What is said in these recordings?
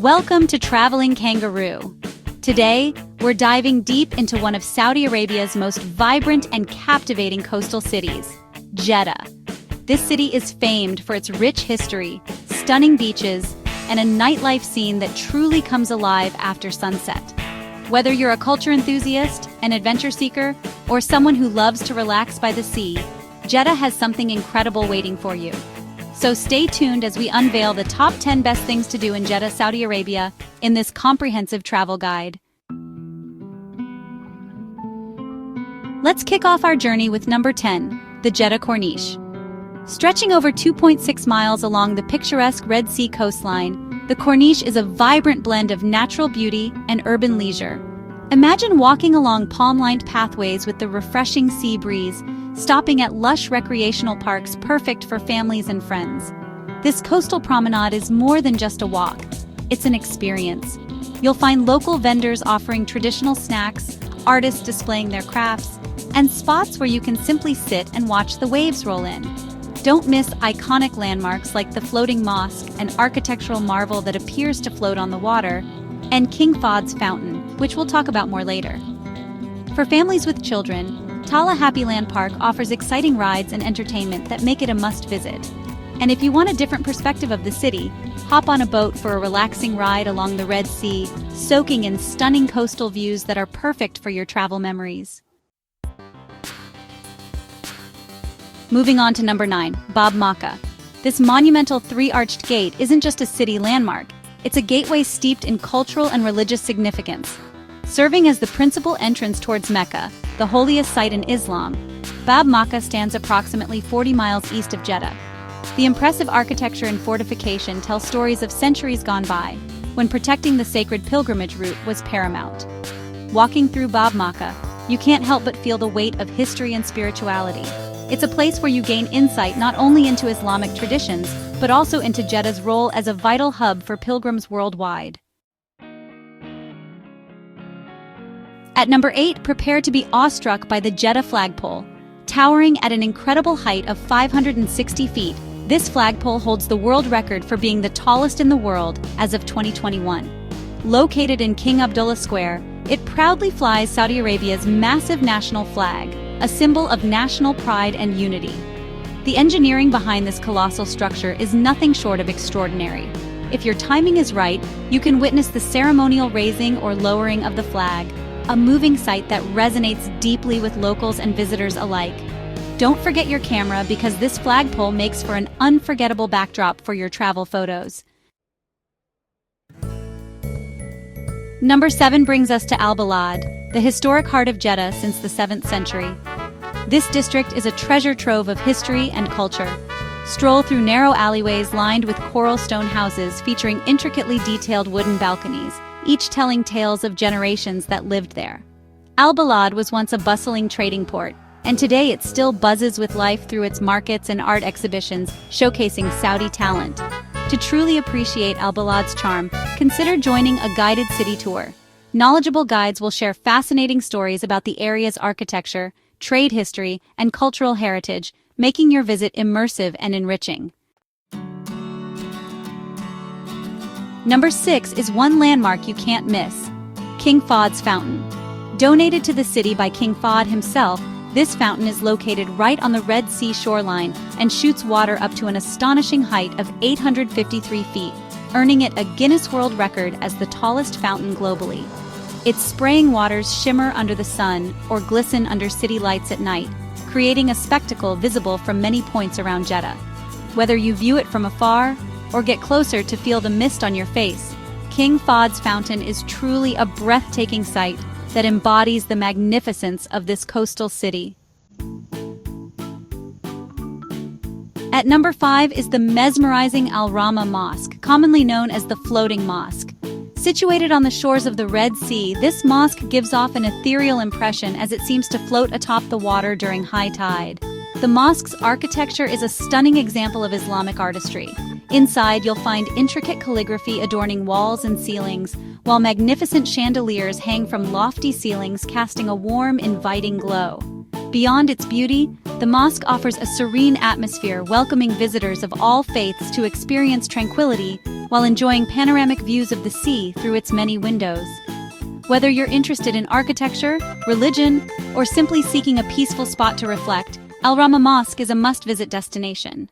Welcome to Traveling Kangaroo. Today, we're diving deep into one of Saudi Arabia's most vibrant and captivating coastal cities, Jeddah. This city is famed for its rich history, stunning beaches, and a nightlife scene that truly comes alive after sunset. Whether you're a culture enthusiast, an adventure seeker, or someone who loves to relax by the sea, Jeddah has something incredible waiting for you. So stay tuned as we unveil the top 10 best things to do in Jeddah, Saudi Arabia, in this comprehensive travel guide. Let's kick off our journey with number 10, the Jeddah Corniche. Stretching over 2.6 miles along the picturesque Red Sea coastline, the Corniche is a vibrant blend of natural beauty and urban leisure. Imagine walking along palm-lined pathways with the refreshing sea breeze, stopping at lush recreational parks perfect for families and friends. This coastal promenade is more than just a walk. It's an experience. You'll find local vendors offering traditional snacks, artists displaying their crafts, and spots where you can simply sit and watch the waves roll in. Don't miss iconic landmarks like the floating mosque, an architectural marvel that appears to float on the water, and King Fahd's fountain, which we'll talk about more later. For families with children, Tala Happyland Park offers exciting rides and entertainment that make it a must-visit. And if you want a different perspective of the city, hop on a boat for a relaxing ride along the Red Sea, soaking in stunning coastal views that are perfect for your travel memories. Moving on to number 9, Bab Makkah. This monumental three-arched gate isn't just a city landmark, it's a gateway steeped in cultural and religious significance. Serving as the principal entrance towards Mecca, the holiest site in Islam, Bab Makkah stands approximately 40 miles east of Jeddah. The impressive architecture and fortification tell stories of centuries gone by, when protecting the sacred pilgrimage route was paramount. Walking through Bab Makkah, you can't help but feel the weight of history and spirituality. It's a place where you gain insight not only into Islamic traditions, but also into Jeddah's role as a vital hub for pilgrims worldwide. At number 8, prepare to be awestruck by the Jeddah Flagpole. Towering at an incredible height of 560 feet, this flagpole holds the world record for being the tallest in the world as of 2021. Located in King Abdullah Square, it proudly flies Saudi Arabia's massive national flag, a symbol of national pride and unity. The engineering behind this colossal structure is nothing short of extraordinary. If your timing is right, you can witness the ceremonial raising or lowering of the flag, a moving sight that resonates deeply with locals and visitors alike. Don't forget your camera because this flagpole makes for an unforgettable backdrop for your travel photos. Number 7 brings us to Al-Balad, the historic heart of Jeddah since the 7th century. This district is a treasure trove of history and culture. Stroll through narrow alleyways lined with coral stone houses featuring intricately detailed wooden balconies, each telling tales of generations that lived there. Al-Balad was once a bustling trading port, and today it still buzzes with life through its markets and art exhibitions showcasing Saudi talent. To truly appreciate Al-Balad's charm, consider joining a guided city tour. Knowledgeable guides will share fascinating stories about the area's architecture, trade history, and cultural heritage, making your visit immersive and enriching. Number 6 is one landmark you can't miss, King Fahd's fountain. Donated to the city by King Fahd himself, this fountain is located right on the Red Sea shoreline and shoots water up to an astonishing height of 853 feet, earning it a Guinness World Record as the tallest fountain globally. Its spraying waters shimmer under the sun or glisten under city lights at night, creating a spectacle visible from many points around Jeddah. Whether you view it from afar or get closer to feel the mist on your face, King Fahd's fountain is truly a breathtaking sight that embodies the magnificence of this coastal city. At number 5 is the mesmerizing Al-Rahma Mosque, commonly known as the Floating Mosque. Situated on the shores of the Red Sea, this mosque gives off an ethereal impression as it seems to float atop the water during high tide. The mosque's architecture is a stunning example of Islamic artistry. Inside, you'll find intricate calligraphy adorning walls and ceilings, while magnificent chandeliers hang from lofty ceilings, casting a warm, inviting glow. Beyond its beauty, the mosque offers a serene atmosphere welcoming visitors of all faiths to experience tranquility while enjoying panoramic views of the sea through its many windows. Whether you're interested in architecture, religion, or simply seeking a peaceful spot to reflect, Al-Rahma Mosque is a must-visit destination.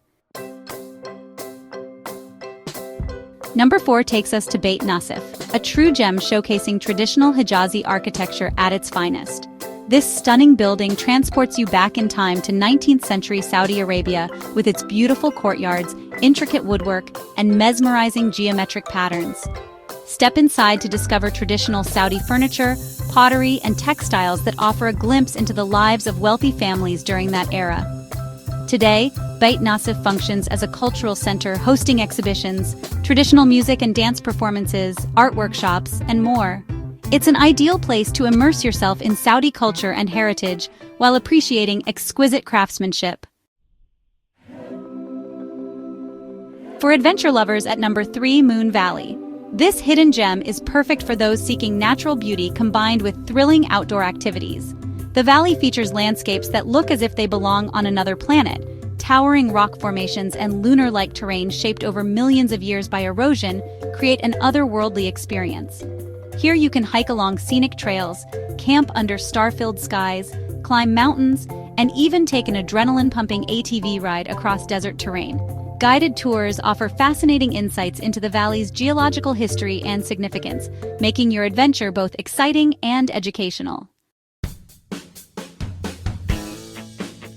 Number 4 takes us to Beit Nassif, a true gem showcasing traditional Hijazi architecture at its finest. This stunning building transports you back in time to 19th century Saudi Arabia with its beautiful courtyards, intricate woodwork, and mesmerizing geometric patterns. Step inside to discover traditional Saudi furniture, pottery, and textiles that offer a glimpse into the lives of wealthy families during that era. Today, Beit Nassif functions as a cultural center hosting exhibitions, traditional music and dance performances, art workshops, and more. It's an ideal place to immerse yourself in Saudi culture and heritage while appreciating exquisite craftsmanship. For adventure lovers at number 3, Moon Valley. This hidden gem is perfect for those seeking natural beauty combined with thrilling outdoor activities. The valley features landscapes that look as if they belong on another planet. Towering rock formations and lunar-like terrain shaped over millions of years by erosion create an otherworldly experience. Here you can hike along scenic trails, camp under star-filled skies, climb mountains, and even take an adrenaline-pumping ATV ride across desert terrain. Guided tours offer fascinating insights into the valley's geological history and significance, making your adventure both exciting and educational.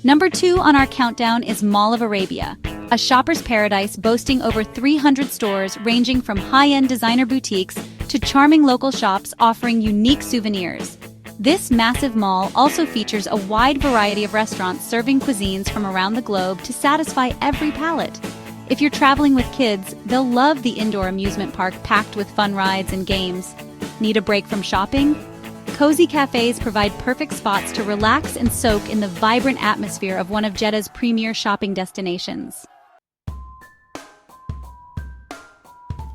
Number 2 on our countdown is Mall of Arabia, a shopper's paradise boasting over 300 stores ranging from high-end designer boutiques to charming local shops offering unique souvenirs. This massive mall also features a wide variety of restaurants serving cuisines from around the globe to satisfy every palate. If you're traveling with kids, they'll love the indoor amusement park packed with fun rides and games. Need a break from shopping? Cozy cafes provide perfect spots to relax and soak in the vibrant atmosphere of one of Jeddah's premier shopping destinations.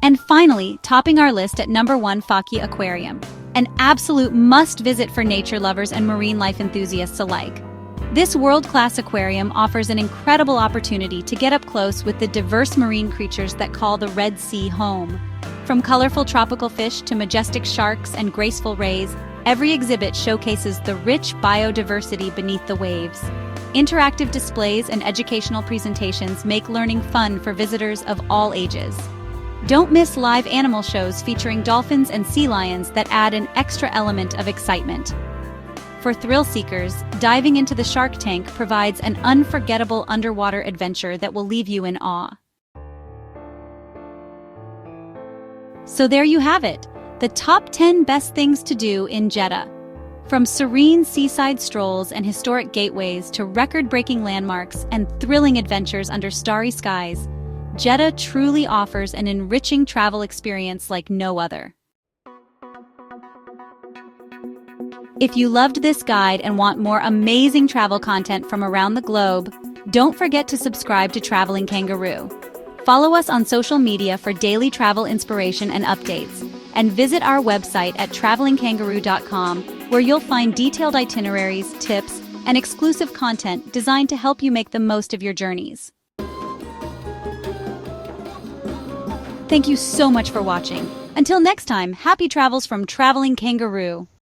And finally, topping our list at number 1, Fakieh Aquarium, an absolute must-visit for nature lovers and marine life enthusiasts alike. This world-class aquarium offers an incredible opportunity to get up close with the diverse marine creatures that call the Red Sea home. From colorful tropical fish to majestic sharks and graceful rays, every exhibit showcases the rich biodiversity beneath the waves. Interactive displays and educational presentations make learning fun for visitors of all ages. Don't miss live animal shows featuring dolphins and sea lions that add an extra element of excitement. For thrill seekers, diving into the shark tank provides an unforgettable underwater adventure that will leave you in awe. So there you have it, the top 10 best things to do in Jeddah. From serene seaside strolls and historic gateways to record-breaking landmarks and thrilling adventures under starry skies, Jeddah truly offers an enriching travel experience like no other. If you loved this guide and want more amazing travel content from around the globe, don't forget to subscribe to Traveling Kangaroo. Follow us on social media for daily travel inspiration and updates, and visit our website at travelingkangaroo.com, where you'll find detailed itineraries, tips, and exclusive content designed to help you make the most of your journeys. Thank you so much for watching. Until next time, happy travels from Traveling Kangaroo.